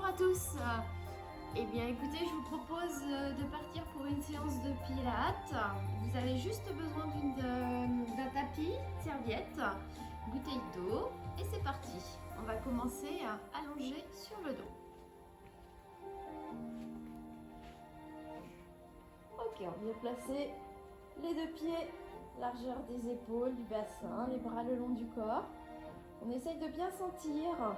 à tous. Eh bien écoutez, je vous propose de partir pour une séance de pilates. Vous avez juste besoin d'un tapis, serviette, bouteille d'eau et c'est parti. On va commencer allongé sur le dos. Ok, on vient placer les deux pieds, largeur des épaules, du bassin, les bras le long du corps. On essaye de bien sentir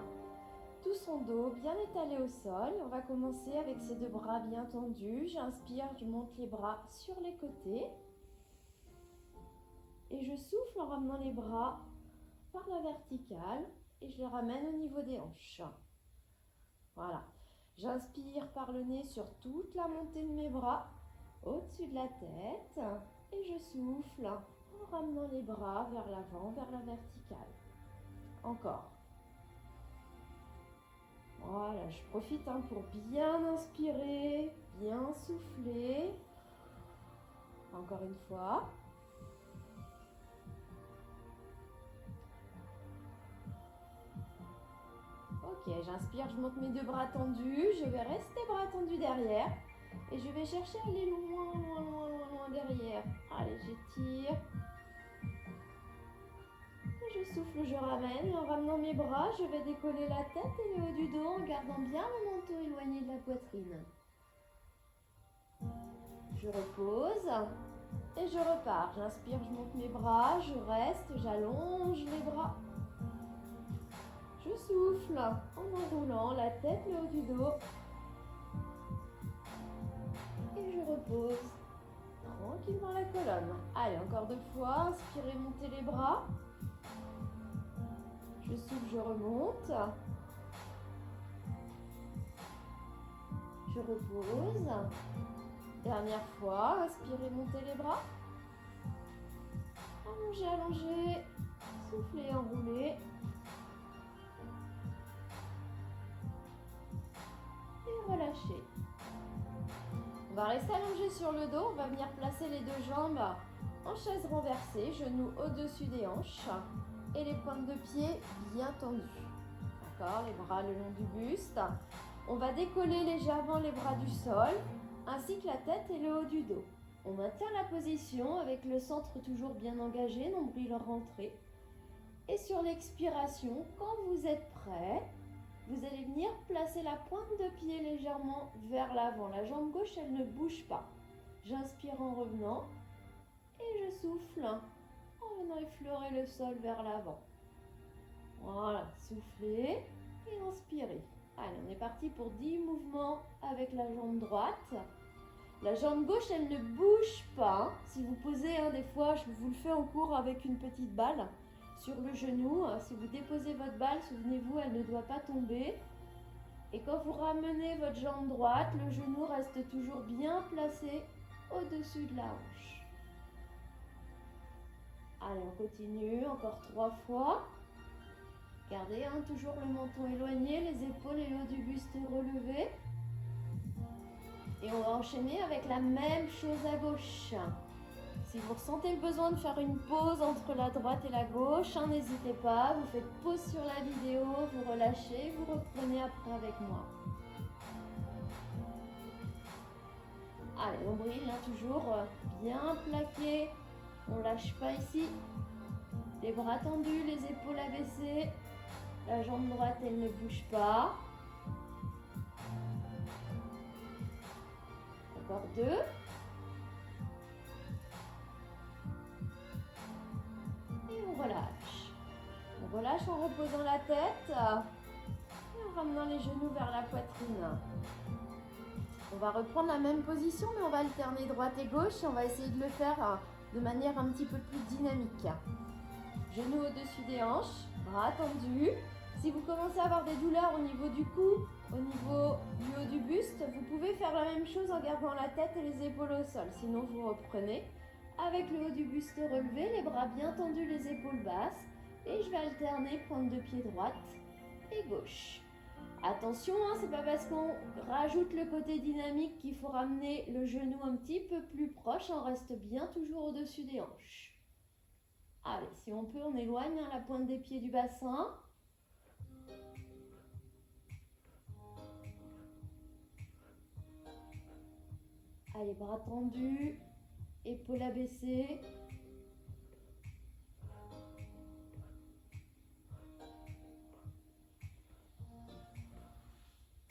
tout son dos bien étalé au sol. On va commencer avec ses deux bras bien tendus. J'inspire, je monte les bras sur les côtés. Et je souffle en ramenant les bras par la verticale et je les ramène au niveau des hanches. Voilà. J'inspire par le nez sur toute la montée de mes bras, au-dessus de la tête. Et je souffle en ramenant les bras vers l'avant, vers la verticale. Encore. Voilà, je profite pour bien inspirer, bien souffler. Encore une fois. Ok, j'inspire, je monte mes deux bras tendus. Je vais rester bras tendus derrière. Et je vais chercher à aller loin, loin, loin, loin, loin derrière. Allez, j'étire. Et je souffle, je ramène. Et en ramenant mes bras, je vais décoller la tête et le haut du dos en gardant bien le menton éloigné de la poitrine. Je repose. Et je repars. J'inspire, je monte mes bras. Je reste, j'allonge les bras. Je souffle en enroulant la tête, le haut du dos. Et je repose tranquillement la colonne. Allez, encore deux fois. Inspirez, montez les bras. Je souffle, je remonte. Je repose. Dernière fois. Inspirez, montez les bras. Allongez, allongez. Soufflez, enroulez. Et relâchez. On va rester allongé sur le dos. On va venir placer les deux jambes en chaise renversée. Genoux au-dessus des hanches. Et les pointes de pied bien tendues. D'accord, les bras le long du buste. On va décoller légèrement les bras du sol, ainsi que la tête et le haut du dos. On maintient la position avec le centre toujours bien engagé, nombril rentré. Et sur l'expiration, quand vous êtes prêt, vous allez venir placer la pointe de pied légèrement vers l'avant. La jambe gauche, elle ne bouge pas. J'inspire en revenant et je souffle en venant effleurer le sol vers l'avant. Voilà, soufflez et inspirez. Allez, on est parti pour 10 mouvements avec la jambe droite. La jambe gauche, elle ne bouge pas. Si vous posez, des fois, je vous le fais en cours avec une petite balle sur le genou. Si vous déposez votre balle, souvenez-vous, elle ne doit pas tomber. Et quand vous ramenez votre jambe droite, le genou reste toujours bien placé au-dessus de la hanche. Allez, on continue, encore 3 fois. Gardez toujours le menton éloigné, les épaules et le haut du buste relevés. Et on va enchaîner avec la même chose à gauche. Si vous ressentez le besoin de faire une pause entre la droite et la gauche, n'hésitez pas, vous faites pause sur la vidéo, vous relâchez, vous reprenez après avec moi. Allez, nombril, toujours bien plaqué, on ne lâche pas ici. Les bras tendus, les épaules abaissées. La jambe droite, elle ne bouge pas. Encore 2. Et on relâche. On relâche en reposant la tête. Et en ramenant les genoux vers la poitrine. On va reprendre la même position, mais on va alterner droite et gauche. Et on va essayer de le faire de manière un petit peu plus dynamique. Genoux au-dessus des hanches, bras tendus. Si vous commencez à avoir des douleurs au niveau du cou, au niveau du haut du buste, vous pouvez faire la même chose en gardant la tête et les épaules au sol. Sinon, vous reprenez avec le haut du buste relevé, les bras bien tendus, les épaules basses. Et je vais alterner pointe de pied droite et gauche. Attention, c'est pas parce qu'on rajoute le côté dynamique qu'il faut ramener le genou un petit peu plus proche. On reste bien toujours au-dessus des hanches. Allez, si on peut, on éloigne la pointe des pieds du bassin. Allez, bras tendus, épaules abaissées.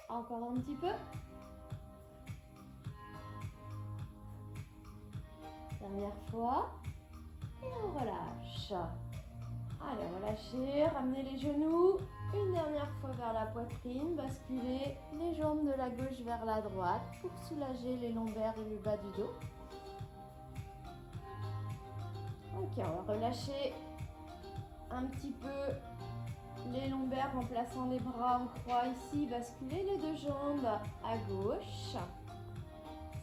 Encore un petit peu. Dernière fois. Et on relâche. Allez, relâchez, ramenez les genoux. Une dernière fois vers la poitrine. Basculez les jambes de la gauche vers la droite pour soulager les lombaires et le bas du dos. Ok, on va relâcher un petit peu les lombaires en plaçant les bras en croix ici. Basculez les deux jambes à gauche.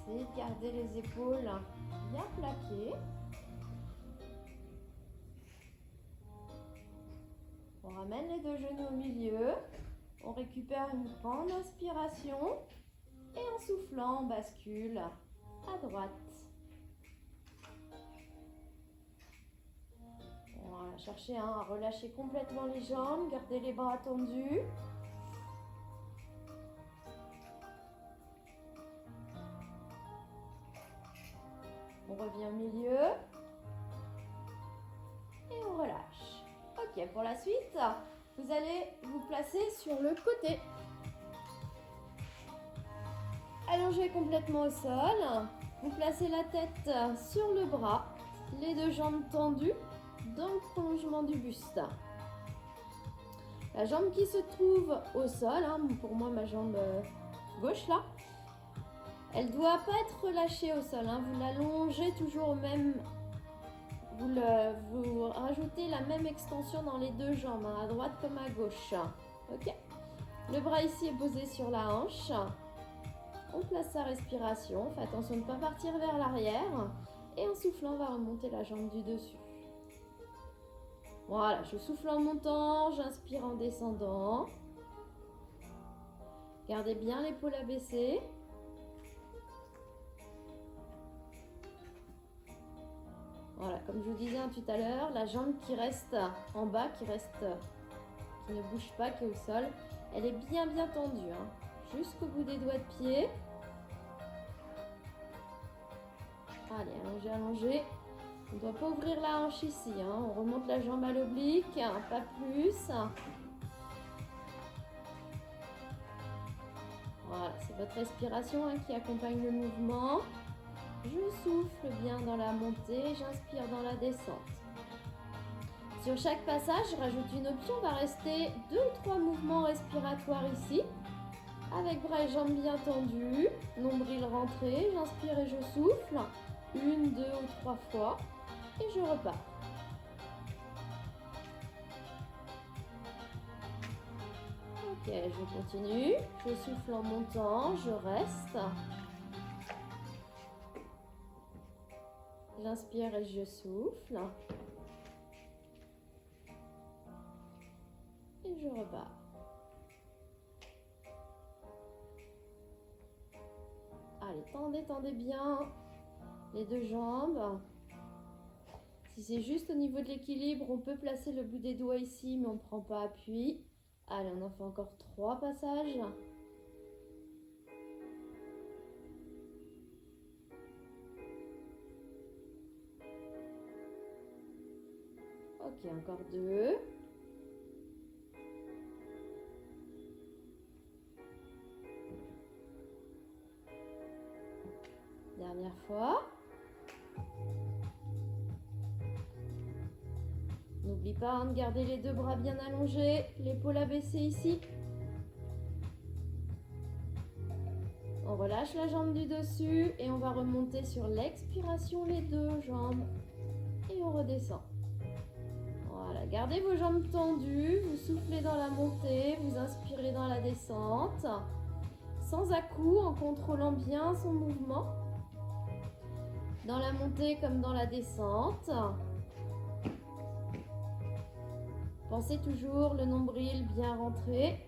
Essayez de garder les épaules bien plaquées. On ramène les deux genoux au milieu. On récupère une grande inspiration. Et en soufflant, on bascule à droite. On va chercher à relâcher complètement les jambes. Gardez les bras tendus. On revient au milieu. Et on relâche. Ok, pour la suite, vous allez vous placer sur le côté. Allongez complètement au sol. Vous placez la tête sur le bras. Les deux jambes tendues dans le prolongement du buste. La jambe qui se trouve au sol, pour moi ma jambe gauche là, elle ne doit pas être relâchée au sol. Vous l'allongez toujours au même. Vous rajoutez la même extension dans les deux jambes, à droite comme à gauche. Ok. Le bras ici est posé sur la hanche. On place sa respiration. Faites attention de ne pas partir vers l'arrière. Et en soufflant, on va remonter la jambe du dessus. Voilà, je souffle en montant, j'inspire en descendant. Gardez bien l'épaule abaissée. Voilà, comme je vous disais tout à l'heure, la jambe qui reste en bas, qui ne bouge pas, qui est au sol, elle est bien tendue, jusqu'au bout des doigts de pied. Allez, allongez, allongez. On ne doit pas ouvrir la hanche ici, on remonte la jambe à l'oblique, pas plus. Voilà, c'est votre respiration qui accompagne le mouvement. Je souffle bien dans la montée, j'inspire dans la descente. Sur chaque passage, je rajoute une option, on va rester 2 ou 3 mouvements respiratoires ici. Avec bras et jambes bien tendus, nombril rentré, j'inspire et je souffle. 1, 2 ou 3 fois et je repars. Ok, je continue, je souffle en montant, je reste. J'inspire et je souffle. Et je repars. Allez, tendez bien les deux jambes. Si c'est juste au niveau de l'équilibre, on peut placer le bout des doigts ici, mais on ne prend pas appui. Allez, on en fait encore 3 passages. Ok, encore 2. Dernière fois. N'oublie pas de garder les deux bras bien allongés, l'épaule abaissée ici. On relâche la jambe du dessus et on va remonter sur l'expiration les deux jambes et on redescend. Voilà, gardez vos jambes tendues, vous soufflez dans la montée, vous inspirez dans la descente, sans à-coups, en contrôlant bien son mouvement. Dans la montée comme dans la descente. Pensez toujours le nombril bien rentré.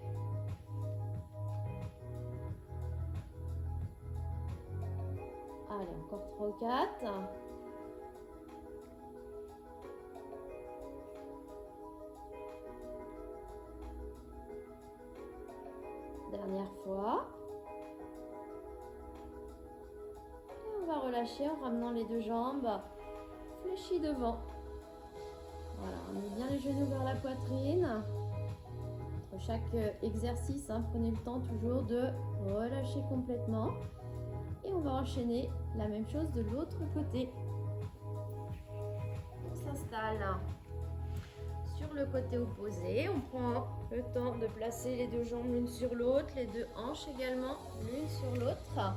Allez, encore 3 ou 4. Dernière fois. on va relâcher en ramenant les deux jambes fléchies devant. Voilà, on met bien les genoux vers la poitrine. Entre chaque exercice, prenez le temps toujours de relâcher complètement. Et on va enchaîner la même chose de l'autre côté. On s'installe sur le côté opposé. On prend le temps de placer les deux jambes l'une sur l'autre, les deux hanches également l'une sur l'autre.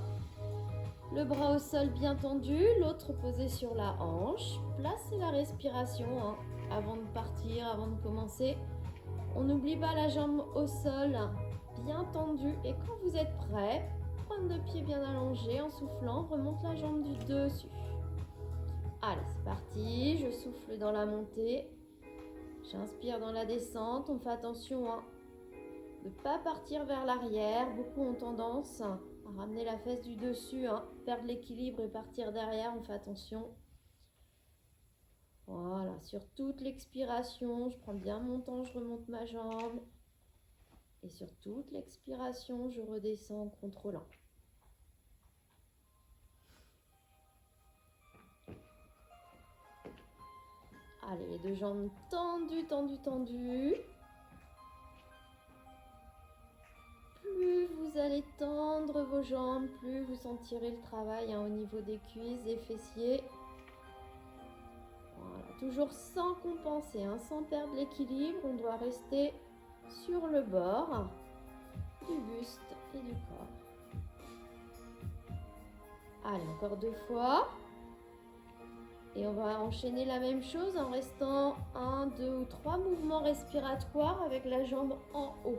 Le bras au sol bien tendu, l'autre posé sur la hanche. Placez la respiration avant de partir, avant de commencer. On n'oublie pas la jambe au sol, bien tendue. Et quand vous êtes prêt, pointe de pied bien allongée, en soufflant, remonte la jambe du dessus. Allez, c'est parti. Je souffle dans la montée. J'inspire dans la descente. On fait attention de ne pas partir vers l'arrière. Beaucoup ont tendance à ramener la fesse du dessus, perdre l'équilibre et partir derrière. On fait attention. Voilà, sur toute l'expiration, je prends bien mon temps, je remonte ma jambe. Et sur toute l'expiration, je redescends en contrôlant. Allez, les deux jambes tendues, tendues, tendues. Plus vous allez tendre vos jambes, plus vous sentirez le travail au niveau des cuisses, des fessiers. Voilà, toujours sans compenser, sans perdre l'équilibre. On doit rester sur le bord du buste et du corps. Allez, encore 2 fois. Et on va enchaîner la même chose en restant 1, 2 ou 3 mouvements respiratoires avec la jambe en haut.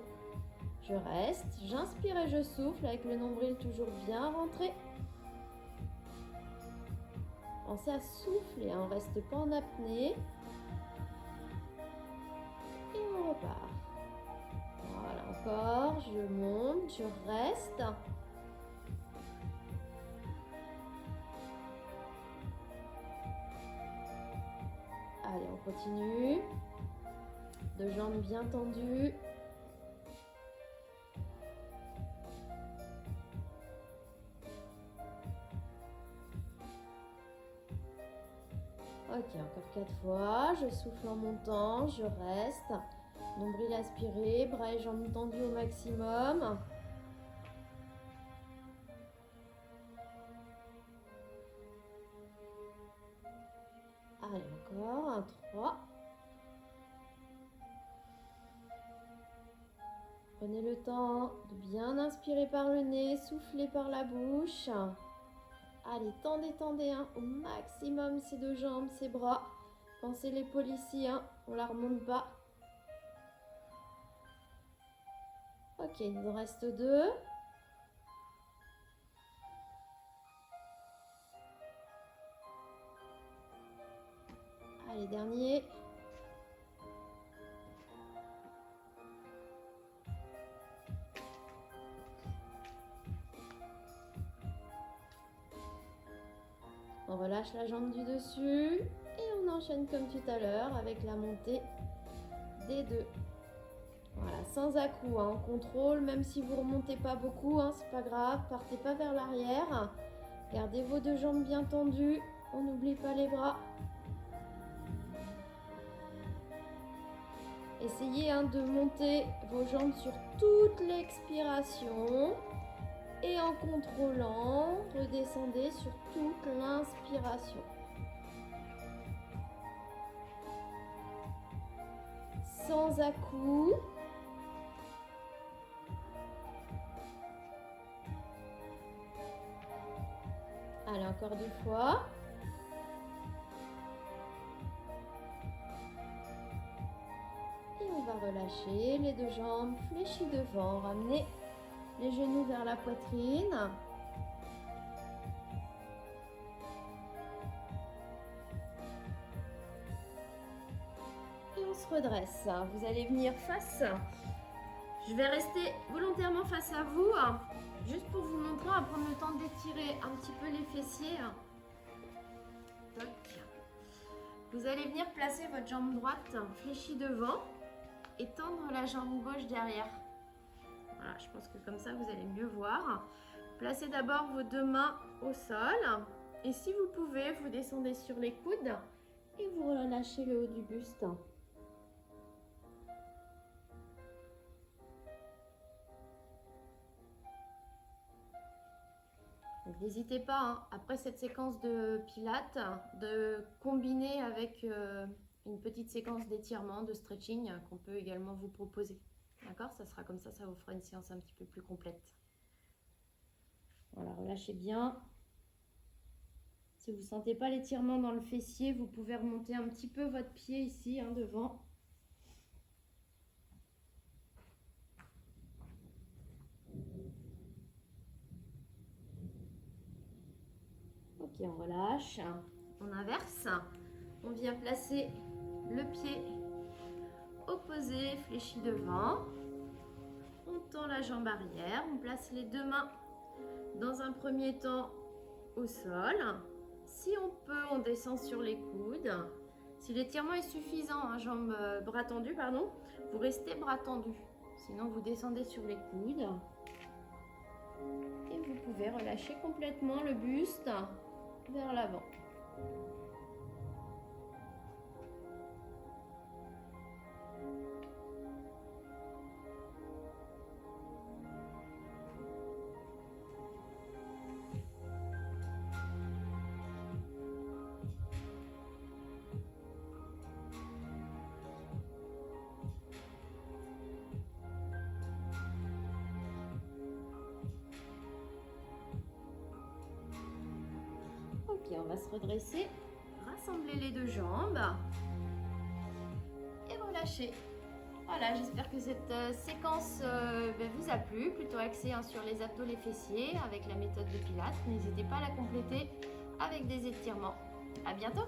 Je reste, j'inspire et je souffle avec le nombril toujours bien rentré. Pensez à souffler, on ne reste pas en apnée. Et on repart. Voilà, encore, je monte, je reste. Allez, on continue. Deux jambes bien tendues. Ok, encore 4 fois. Je souffle en montant, je reste. Nombril aspiré, bras et jambes tendus au maximum. Allez, encore un 3. Prenez le temps de bien inspirer par le nez, souffler par la bouche. Allez, tendez, tendez au maximum ces deux jambes, ces bras. Pensez l'épaule ici, on la remonte pas. Ok, il nous reste 2. Allez, dernier. On relâche la jambe du dessus et on enchaîne comme tout à l'heure avec la montée des deux. Voilà, sans à-coups, on contrôle, même si vous ne remontez pas beaucoup, c'est pas grave, partez pas vers l'arrière. Gardez vos deux jambes bien tendues, on n'oublie pas les bras. Essayez de monter vos jambes sur toute l'expiration. Et en contrôlant, redescendez sur toute l'inspiration. Sans à-coups. Allez, encore 2 fois. Et on va relâcher les deux jambes fléchies devant. Ramenez les genoux vers la poitrine. Et on se redresse. Vous allez venir face. Je vais rester volontairement face à vous, juste pour vous montrer, à prendre le temps d'étirer un petit peu les fessiers. Toc. Vous allez venir placer votre jambe droite fléchie devant et tendre la jambe gauche derrière. Voilà, je pense que comme ça, vous allez mieux voir. Placez d'abord vos deux mains au sol. Et si vous pouvez, vous descendez sur les coudes et vous relâchez le haut du buste. N'hésitez pas, hein, après cette séquence de pilates, de combiner avec une petite séquence d'étirement, de stretching qu'on peut également vous proposer. D'accord? Ça sera comme ça vous fera une séance un petit peu plus complète. Voilà, relâchez bien. Si vous ne sentez pas l'étirement dans le fessier, vous pouvez remonter un petit peu votre pied ici, hein, devant. Ok, on relâche. On inverse. On vient placer le pied opposé, fléchi devant. On tend la jambe arrière. On place les deux mains dans un premier temps au sol. Si on peut, on descend sur les coudes. Si l'étirement est suffisant, hein, bras tendus, pardon, vous restez bras tendus. Sinon, vous descendez sur les coudes. Et vous pouvez relâcher complètement le buste vers l'avant. Ok, on va se redresser, rassembler les deux jambes et relâcher. Voilà, j'espère que cette séquence vous a plu, plutôt axée, hein, sur les abdos, les fessiers avec la méthode de Pilates. N'hésitez pas à la compléter avec des étirements. À bientôt!